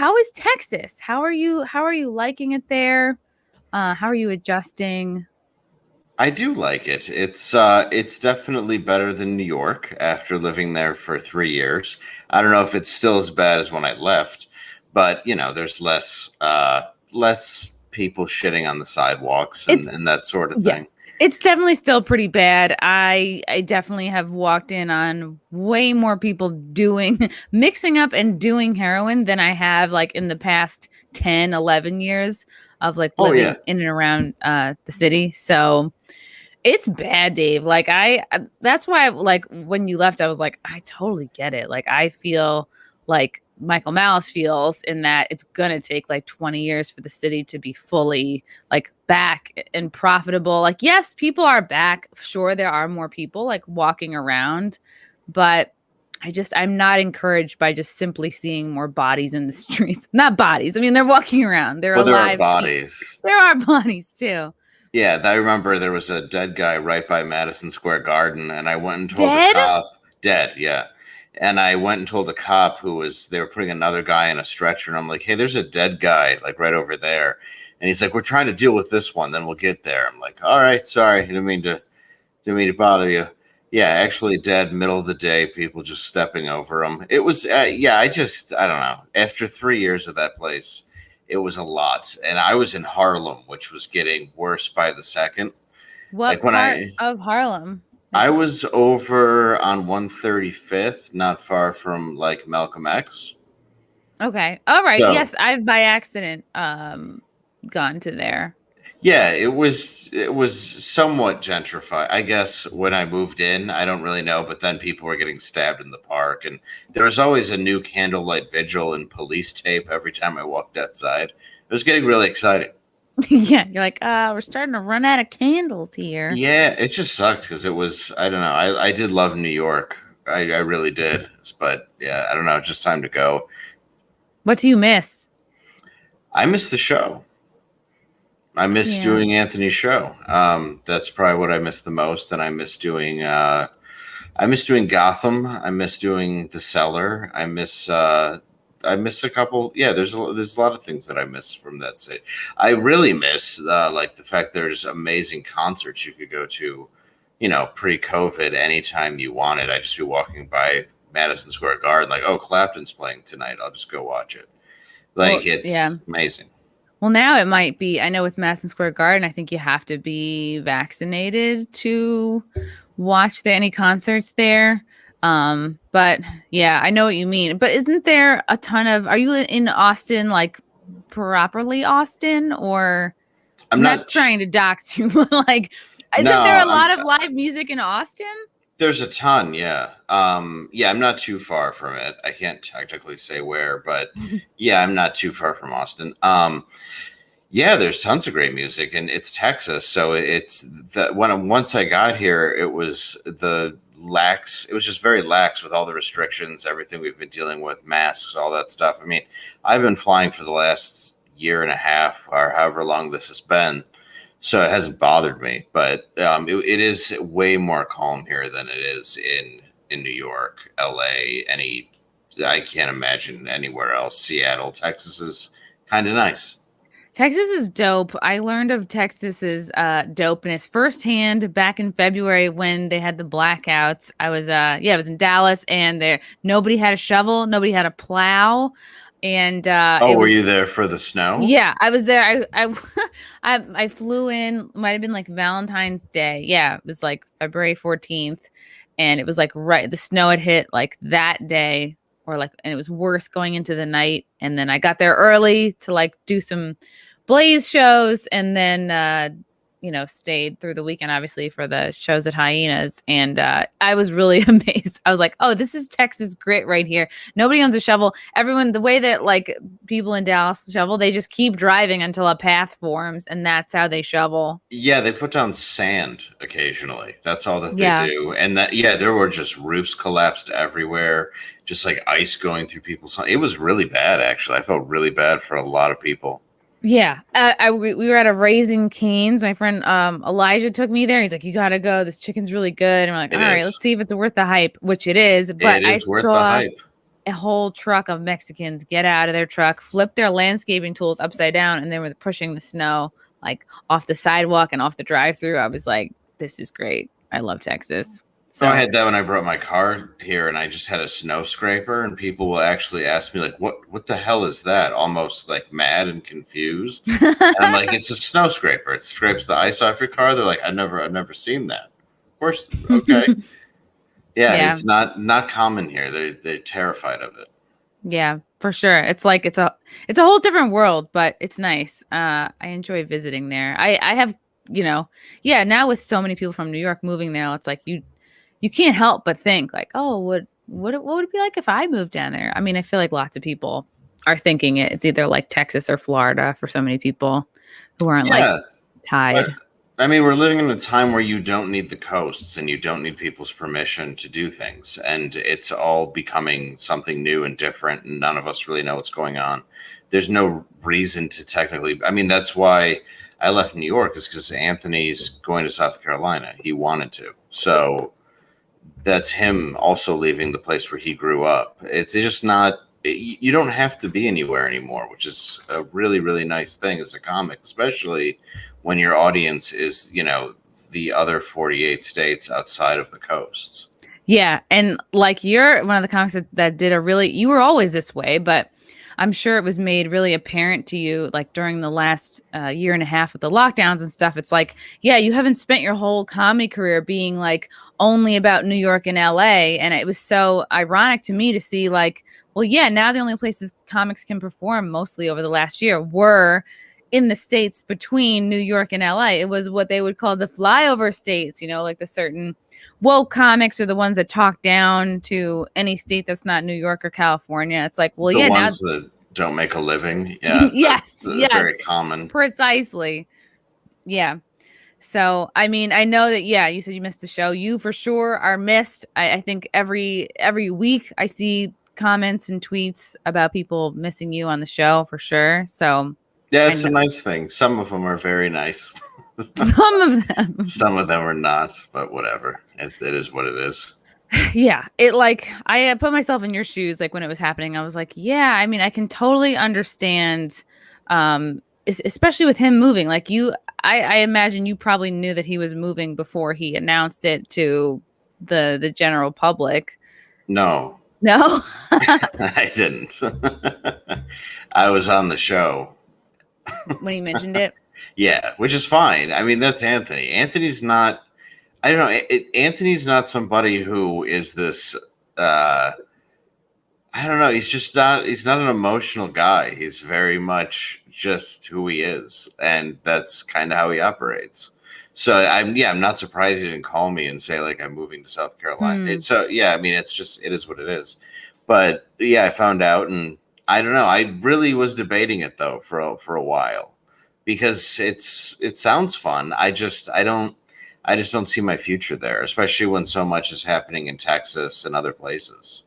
how is Texas? How are you liking it there? How are you adjusting? I do like it. It's definitely better than New York after living there for 3 years. I don't know if it's still as bad as when I left, but there's less people shitting on the sidewalks and that sort of thing. It's definitely still pretty bad. I definitely have walked in on way more people mixing up and doing heroin than I have like in the past 10, 11 years of like living in and around the city. So it's bad, Dave. Like that's why like when you left, I was like, I totally get it. Like I feel like Michael Malice feels in that it's going to take like 20 years for the city to be fully like back and profitable. Like, yes, people are back. Sure, there are more people like walking around, but I'm not encouraged by just simply seeing more bodies in the streets. Not bodies. I mean, they're walking around. They're alive. There are bodies. There are bodies too. Yeah, I remember there was a dead guy right by Madison Square Garden, and I went and told the cop. Dead, yeah. And I went and told the cop they were putting another guy in a stretcher, and I'm like, hey, there's a dead guy like right over there. And he's like, we're trying to deal with this one, then we'll get there. I'm like, all right, sorry, I didn't mean to bother you. Yeah, actually dead, middle of the day, people just stepping over him. It was, I don't know. After 3 years of that place, it was a lot. And I was in Harlem, which was getting worse by the second. What part of Harlem? I was over on 135th, not far from like Malcolm X. Okay. All right. So, yes, I've by accident gone to there. Yeah, it was somewhat gentrified. I guess when I moved in, I don't really know, but then people were getting stabbed in the park, and there was always a new candlelight vigil and police tape every time I walked outside. It was getting really exciting. Yeah, you're like, we're starting to run out of candles here. Yeah, it just sucks because it was, I don't know. I did love New York. I really did. But yeah, I don't know. Just time to go. What do you miss? I miss the show. I miss doing Anthony's show. That's probably what I miss the most. And I miss doing Gotham. I miss doing The Cellar. I miss a couple. Yeah, there's a lot of things that I miss from that city. I really miss like the fact there's amazing concerts you could go to, pre-COVID anytime you wanted. I'd just be walking by Madison Square Garden, like, oh, Clapton's playing tonight. I'll just go watch it. Like, it's amazing. Well, now it might be. I know with Madison Square Garden, I think you have to be vaccinated to watch any concerts there. But yeah, I know what you mean. But isn't there a ton of? Are you in Austin, like properly Austin, or? I'm not trying to dox you, but like, isn't there a lot of live music in Austin? There's a ton, yeah. I'm not too far from it. I can't technically say where, but yeah, I'm not too far from Austin. Yeah, there's tons of great music, and it's Texas, so it's that once I got here, it was just very lax with all the restrictions, everything we've been dealing with, masks, all that stuff. I mean, I've been flying for the last year and a half or however long this has been, so it hasn't bothered me, but it is way more calm here than it is in New York, LA, I can't imagine anywhere else. Seattle, Texas is kind of nice. Texas is dope. I learned of Texas's dopeness firsthand back in February when they had the blackouts. I was in Dallas, and nobody had a shovel, nobody had a plow. And were you there for the snow? Yeah, I was there. I flew in. Might have been like Valentine's Day. Yeah, it was like February 14th, and it was like the snow had hit like that day, and it was worse going into the night. And then I got there early to like do some Blaze shows, and then stayed through the weekend, obviously, for the shows at Hyenas. And I was really amazed. I was like, oh, this is Texas grit right here. Nobody owns a shovel. Everyone, the way that like people in Dallas shovel, they just keep driving until a path forms, and that's how they shovel. Yeah, they put down sand occasionally. That's all that they do. And there were just roofs collapsed everywhere, just like ice going through people's. It was really bad, actually. I felt really bad for a lot of people. Yeah, we were at a Raising Cane's. My friend Elijah took me there. He's like, "You gotta go. This chicken's really good." And we're like, "All right, let's see if it's worth the hype," which it is. But it is worth the hype. a whole truck of Mexicans get out of their truck, flip their landscaping tools upside down, and they were pushing the snow like off the sidewalk and off the drive-through. I was like, this is great. I love Texas. So I had that when I brought my car here, and I just had a snow scraper, and people will actually ask me like, "What the hell is that?" Almost like mad and confused. And I'm like, "It's a snow scraper. It scrapes the ice off your car." They're like, I've never seen that." Of course, okay, yeah. It's not common here. They're terrified of it. Yeah, for sure. It's like it's a whole different world, but it's nice. I enjoy visiting there. I have, now with so many people from New York moving there, it's like you can't help but think like, oh, what would it be like if I moved down there? I mean, I feel like lots of people are thinking it. It's either like Texas or Florida for so many people who aren't like tied. But, I mean, we're living in a time where you don't need the coasts and you don't need people's permission to do things. And it's all becoming something new and different. And none of us really know what's going on. There's no reason to technically. I mean, that's why I left New York, is because Anthony's going to South Carolina. He wanted to. So that's him also leaving the place where he grew up. It's just not. You don't have to be anywhere anymore, which is a really, really nice thing as a comic, especially when your audience is, the other 48 states outside of the coasts. Yeah. And like you're one of the comics that did you were always this way, but I'm sure it was made really apparent to you, like during the last year and a half with the lockdowns and stuff. It's like, yeah, you haven't spent your whole comedy career being like only about New York and LA. And it was so ironic to me to see like, well, yeah, now the only places comics can perform mostly over the last year were in the states between New York and LA. It was what they would call the flyover states, like the certain woke comics are the ones that talk down to any state that's not New York or California. It's like, well, the ones that don't make a living. Yeah. yes. Very common. Precisely. Yeah. So, I mean, I know that, you said you missed the show. You for sure are missed. I think every week I see comments and tweets about people missing you on the show for sure. So yeah, it's a nice thing. Some of them are very nice. Some of them are not, but whatever. It is what it is. Yeah. It like, I put myself in your shoes. Like when it was happening, I was like, yeah, I mean, I can totally understand, especially with him moving. Like I imagine you probably knew that he was moving before he announced it to the general public. No, I didn't. I was on the show when he mentioned it. Yeah, which is fine. I mean, that's Anthony. Anthony's not. I don't know. Anthony's not somebody who is this. I don't know. He's just not. He's not an emotional guy. He's very much just who he is, and that's kind of how he operates. So I'm not surprised he didn't call me and say like I'm moving to South Carolina. I mean, it is what it is. But yeah, I found out, and I don't know. I really was debating it though for a while because it sounds fun. I just don't see my future there, especially when so much is happening in Texas and other places.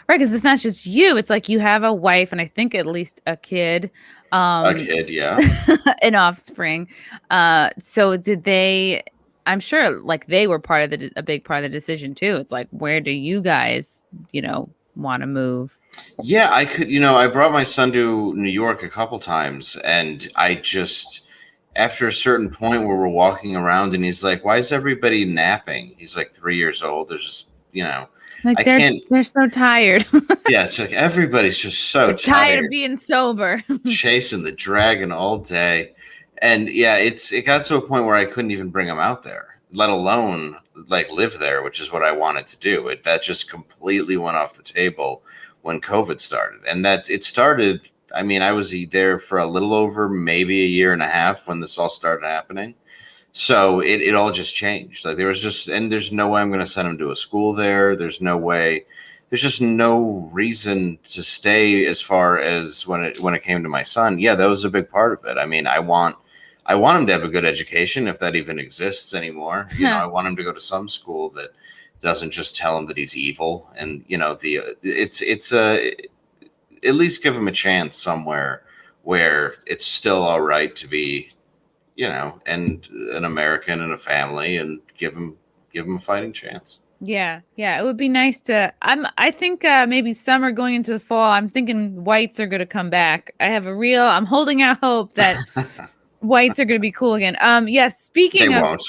Right, because it's not just you. It's like you have a wife and I think at least a kid. Yeah. An offspring. So did they? I'm sure, like they were a big part of the decision too. It's like, where do you guys, want to move? Yeah, I could. I brought my son to New York a couple times, and I just, after a certain point where we're walking around, and he's like, "Why is everybody napping?" He's like 3 years old. There's just, like they're so tired. Yeah, it's like everybody's just so tired of being sober, chasing the dragon all day. And yeah, it got to a point where I couldn't even bring him out there, let alone like live there, which is what I wanted to do. That just completely went off the table when COVID started. And it started, I mean, I was there for a little over maybe a year and a half when this all started happening. So it all just changed. Like there's no way I'm going to send him to a school there. There's just no reason to stay as far as when it came to my son. Yeah, that was a big part of it. I mean, I want him to have a good education, if that even exists anymore. I want him to go to some school that doesn't just tell him that he's evil, and it's at least give him a chance somewhere where it's still all right to be, and an American and a family, and give him a fighting chance. Yeah, it would be nice to. I think maybe summer going into the fall. I'm thinking whites are going to come back. I'm holding out hope that whites are going to be cool again. Yes. They Speaking of won't.